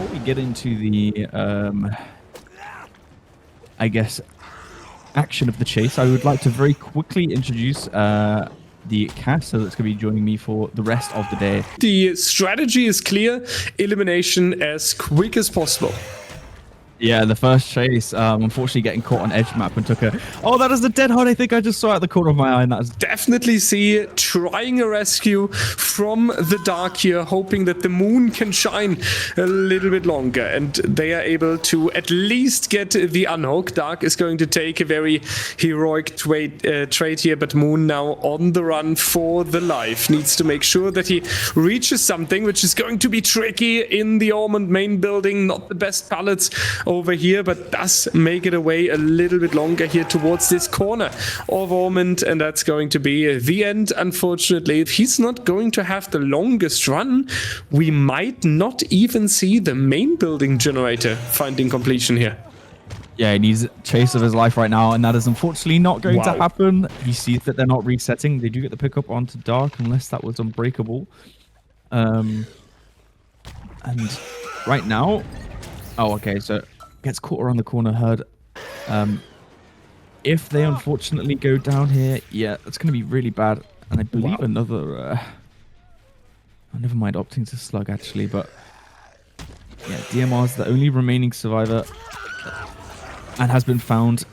before we get into the, I guess, action of the chase, I would like to very quickly introduce the caster that's going to be joining me for the rest of the day. The strategy is clear: elimination as quick as possible. Yeah, the first chase, unfortunately getting caught on edge map and took a... Oh, that is the dead hard I think I just saw at the corner of my eye. And that is... Definitely see trying a rescue from the dark here, hoping that the moon can shine a little bit longer. And they are able to at least get the unhook. Dark is going to take a very heroic trade here, but Moon now on the run for the life. Needs to make sure that he reaches something, which is going to be tricky in the Almond main building. Not the best pallets over here, but does make it away a little bit longer here towards this corner of Almond, and that's going to be the end. Unfortunately, if he's not going to have the longest run, we might not even see the main building generator finding completion here. Yeah, he needs a chase of his life right now, and that is unfortunately not going to happen. He sees that they're not resetting. They do get the pickup onto Dark, unless that was unbreakable. And right now... Oh, okay, so gets caught around the corner, Herd. If they unfortunately go down here, yeah, that's going to be really bad. And I believe another... oh, never mind opting to slug, actually, but... Yeah, DMR's the only remaining survivor and has been found.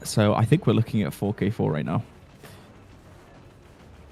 So I think we're looking at 4K4 right now.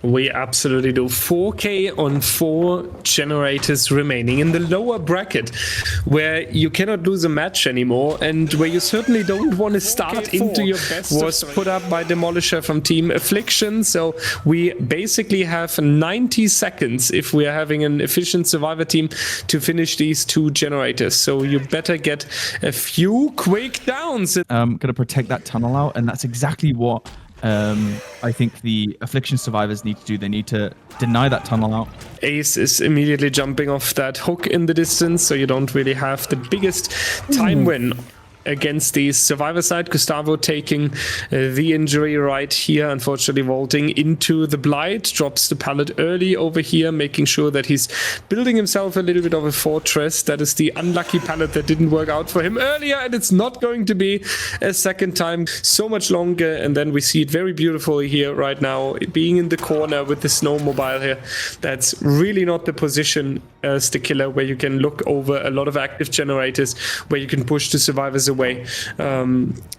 We absolutely do. 4K on 4 generators remaining in the lower bracket, where you cannot lose a match anymore, and where you certainly don't want to start into your best. Was put up by Demolisher from Team Affliction, so we basically have 90 seconds if we are having an efficient survivor team to finish these 2 generators. So you better get a few quick downs. Gonna protect that tunnel out, and that's exactly what I think the Affliction survivors need to do. They need to deny that tunnel out. Ace is immediately jumping off that hook in the distance, so you don't really have the biggest time win against the survivor side. Gustavo taking the injury right here, unfortunately vaulting into the blight, drops the pallet early over here, making sure that he's building himself a little bit of a fortress. That is the unlucky pallet that didn't work out for him earlier, and it's not going to be a second time so much longer. And then we see it very beautifully here right now, being in the corner with the snowmobile here. That's really not the position as the killer, where you can look over a lot of active generators, where you can push the survivors away.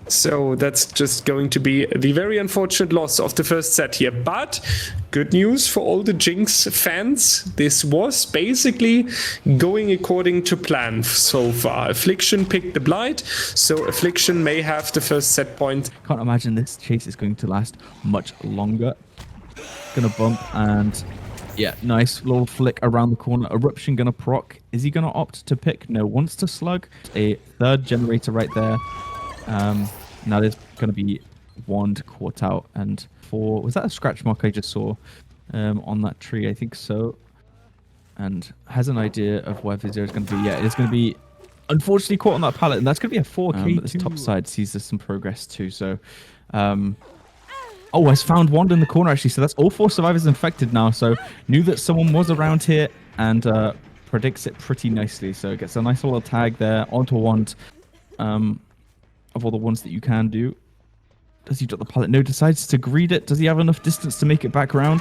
So that's just going to be the very unfortunate loss of the first set here. But good news for all the Jinx fans. This was basically going according to plan so far. Affliction picked the blight, so Affliction may have the first set point. Can't imagine this chase is going to last much longer. Gonna bump, and yeah, nice little flick around the corner. Eruption gonna proc. Is he gonna opt to pick? No, wants to slug. A third generator right there. Now there's gonna be wand caught out, and 4. Was that a scratch mark I just saw on that tree? I think so. And has an idea of where Vizir is gonna be. Yeah, it's gonna be unfortunately caught on that pallet, and that's gonna be a 4K. This top side sees there's some progress too. So oh, has found Wand in the corner, actually. So that's all 4 survivors infected now. So knew that someone was around here, and predicts it pretty nicely. So it gets a nice little tag there onto Wand, of all the ones that you can do. Does he drop the pallet? No, decides to greed it. Does he have enough distance to make it back around?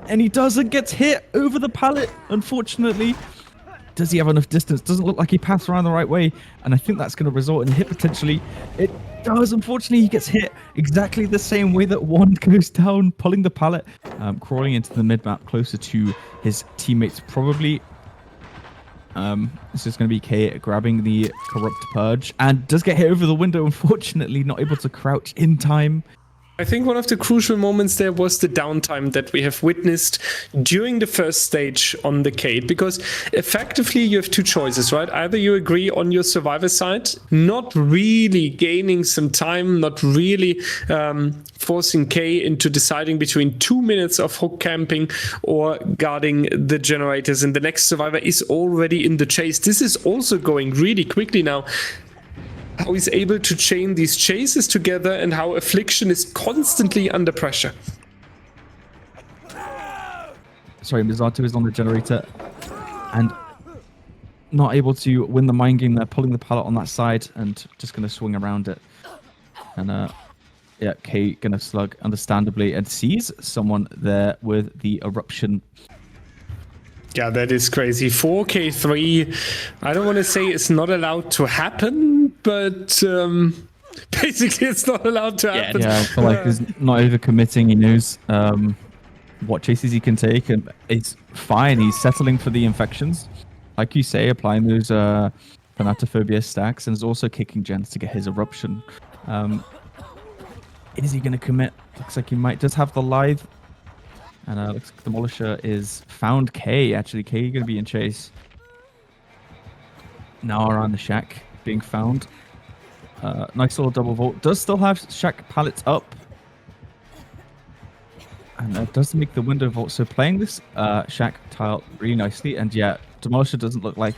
And he does, and gets hit over the pallet, unfortunately. Does he have enough distance? Doesn't look like he passed around the right way, and I think that's going to result in a hit potentially. It does. Unfortunately, he gets hit exactly the same way that Wand goes down, pulling the pallet, crawling into the mid-map closer to his teammates, probably. This is going to be K grabbing the Corrupt Purge, and does get hit over the window, unfortunately, not able to crouch in time. I think one of the crucial moments there was the downtime that we have witnessed during the first stage on the Cade, because effectively you have 2 choices, right? Either you agree on your survivor side, not really gaining some time, not really forcing K into deciding between 2 minutes of hook camping or guarding the generators, and the next survivor is already in the chase. This is also going really quickly now. How he's able to chain these chases together, and how Affliction is constantly under pressure. Sorry, Mizato is on the generator, and not able to win the mind game. They're pulling the pallet on that side and just going to swing around it. And yeah, K going to slug, understandably, and sees someone there with the eruption. Yeah, that is crazy. 4K3, I don't want to say it's not allowed to happen, but basically it's not allowed to happen. Yeah, I feel like he's not overcommitting. He knows what chases he can take, and it's fine. He's settling for the infections. Like you say, applying those Thanatophobia stacks, and is also kicking gens to get his eruption. Is he going to commit? Looks like he might just have the lithe. And looks like Demolisher is found K. Actually, K going to be in chase. Now around the shack being found. Nice little double vault. Does still have shack pallets up. And does make the window vault. So playing this shack tile really nicely. And yeah, Demolisher doesn't look like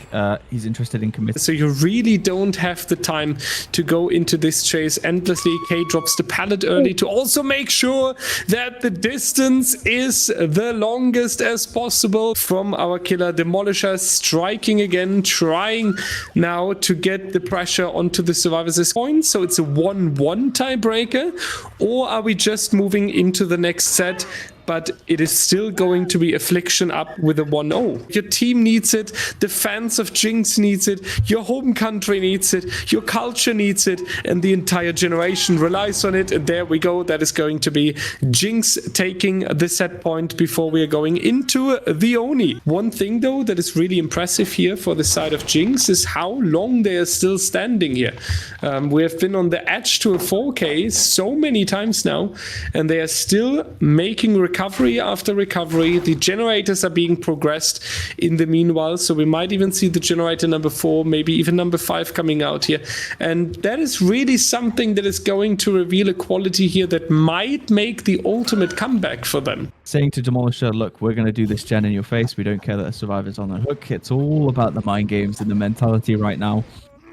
he's interested in committing. So you really don't have the time to go into this chase endlessly. K drops the pallet early to also make sure that the distance is the longest as possible from our killer. Demolisher striking again, trying now to get the pressure onto the survivors' point. So it's a 1-1 tiebreaker. Or are we just moving into the next set? But it is still going to be Affliction up with a 1-0. Your team needs it, the fans of Jinx needs it, your home country needs it, your culture needs it, and the entire generation relies on it. And there we go. That is going to be Jinx taking the set point before we are going into the Oni. One thing, though, that is really impressive here for the side of Jinx is how long they are still standing here. We have been on the edge to a 4K so many times now, and they are still making recovery after recovery. The generators are being progressed in the meanwhile, so we might even see the generator number 4, maybe even number 5 coming out here. And that is really something that is going to reveal a quality here that might make the ultimate comeback for them. Saying to Demolisher, look, we're going to do this gen in your face. We don't care that the survivor's on the hook. It's all about the mind games and the mentality right now.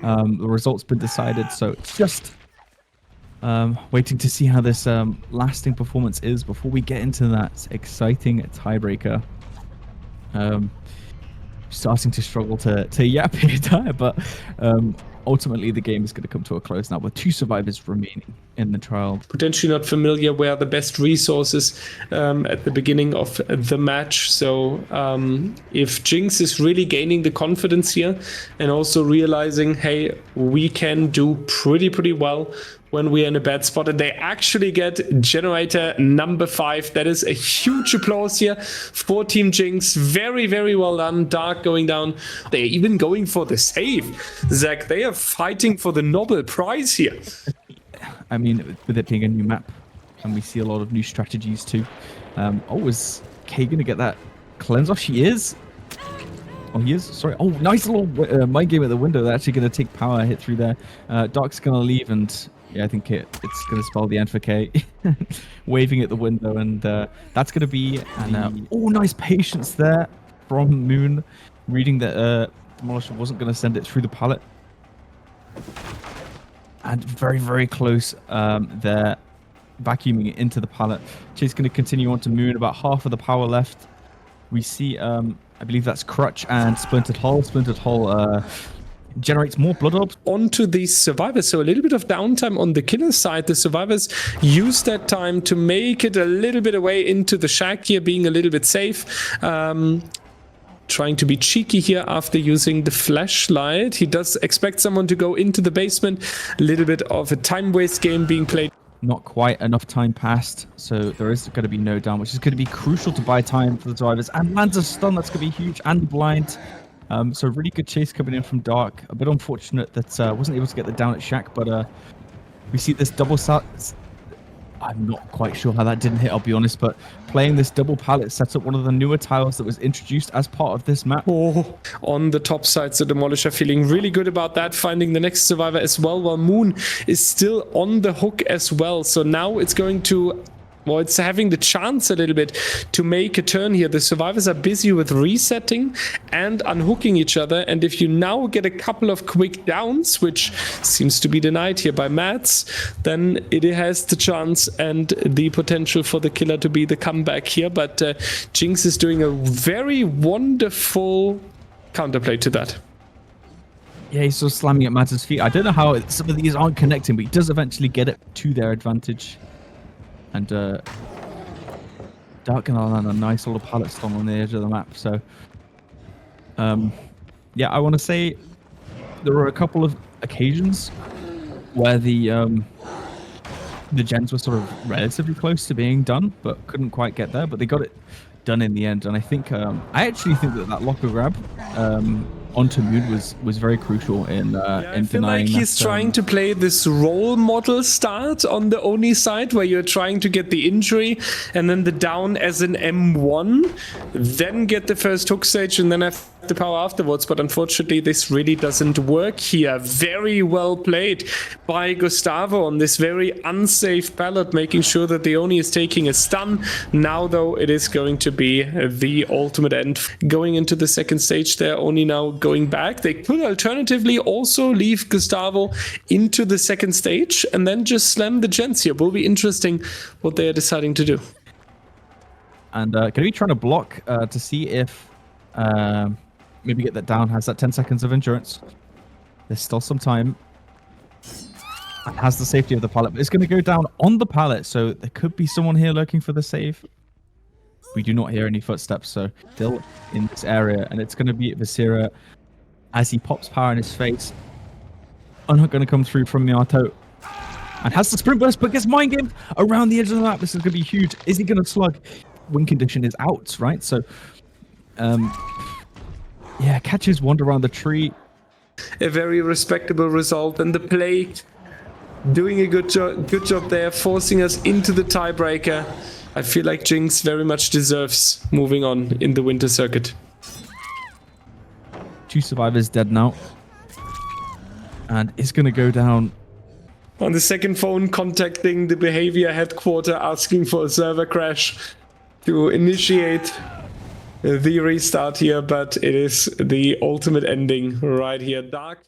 The result's been decided, so it's just waiting to see how this lasting performance is before we get into that exciting tiebreaker. Starting to struggle to yap here, but ultimately the game is going to come to a close now with 2 survivors remaining in the trial. Potentially not familiar where the best resources at the beginning of the match. So if Jinx is really gaining the confidence here and also realizing, hey, we can do pretty well when we're in a bad spot, and they actually get generator number 5. That is a huge applause here for Team Jinx. Very, very well done. Dark going down. They're even going for the save. Zach, they are fighting for the Nobel Prize here. I mean, with it being a new map, and we see a lot of new strategies too. Is Kay going to get that cleanse off? She is. Oh, he is? Sorry. Oh, nice little mind game at the window. They're actually going to take power hit through there. Dark's going to leave, and yeah, I think it's going to spell the end for K. Waving at the window, and that's going to be... oh, nice patience there from Moon. Reading that Demolisher wasn't going to send it through the pallet. And very, very close there. Vacuuming it into the pallet. Chase going to continue on to Moon. About half of the power left. We see, I believe that's Crutch and Splintered Hull. Splintered Hull... generates more blood orbs onto these survivors. So a little bit of downtime on the killer side. The survivors use that time to make it a little bit away into the shack here, being a little bit safe. Trying to be cheeky here after using the flashlight. He does expect someone to go into the basement. A little bit of a time waste game being played. Not quite enough time passed, so there is going to be no down, which is going to be crucial to buy time for the survivors. And lands a stun, that's going to be huge, and blind. So really good chase coming in from Dark. A bit unfortunate that wasn't able to get the down at Shack, but we see this double I'm not quite sure how that didn't hit, I'll be honest, but playing this double pallet sets up one of the newer tiles that was introduced as part of this map. Oh, on the top side, so Demolisher feeling really good about that, finding the next survivor as well, while Moon is still on the hook as well. So now it's going to... well, it's having the chance a little bit to make a turn here. The survivors are busy with resetting and unhooking each other. And if you now get a couple of quick downs, which seems to be denied here by Mathis, then it has the chance and the potential for the killer to be the comeback here. But Jinx is doing a very wonderful counterplay to that. Yeah, he's still slamming at Mathis' feet. I don't know how some of these aren't connecting, but he does eventually get it to their advantage. And Dark gonna land a nice little pallet storm on the edge of the map. So, yeah, I want to say there were a couple of occasions where the gens were sort of relatively close to being done, but couldn't quite get there. But they got it done in the end. And I think I actually think that locker grab onto Mood was very crucial in I feel denying like he's that, trying to play this role model start on the Oni side, where you're trying to get the injury and then the down as an M1, then get the first hook stage and then have the power afterwards. But unfortunately, this really doesn't work here. Very well played by Gustavo on this very unsafe pallet, making sure that the Oni is taking a stun. Now, though, it is going to be the ultimate end. Going into the second stage there, Oni now going back. They could alternatively also leave Gustavo into the second stage and then just slam the gens here. Will be interesting what they are deciding to do. And going to be trying to block to see if maybe get that down. Has that 10 seconds of endurance. There's still some time. And has the safety of the pallet, but it's going to go down on the pallet, so there could be someone here looking for the save. We do not hear any footsteps, so still in this area, and it's going to be Visera as he pops power in his face. Unhook going to come through from Miyato, and has the sprint burst, but gets mind gamed around the edge of the map. This is going to be huge. Is he going to slug? Win condition is out, right? So, yeah, catches wander around the tree. A very respectable result, and the play doing a good job there, forcing us into the tiebreaker. I feel like Jinx very much deserves moving on in the winter circuit. 2 survivors dead now. And it's going to go down. On the second phone, contacting the behavior headquarter, asking for a server crash to initiate the restart here, but it is the ultimate ending right here. Dark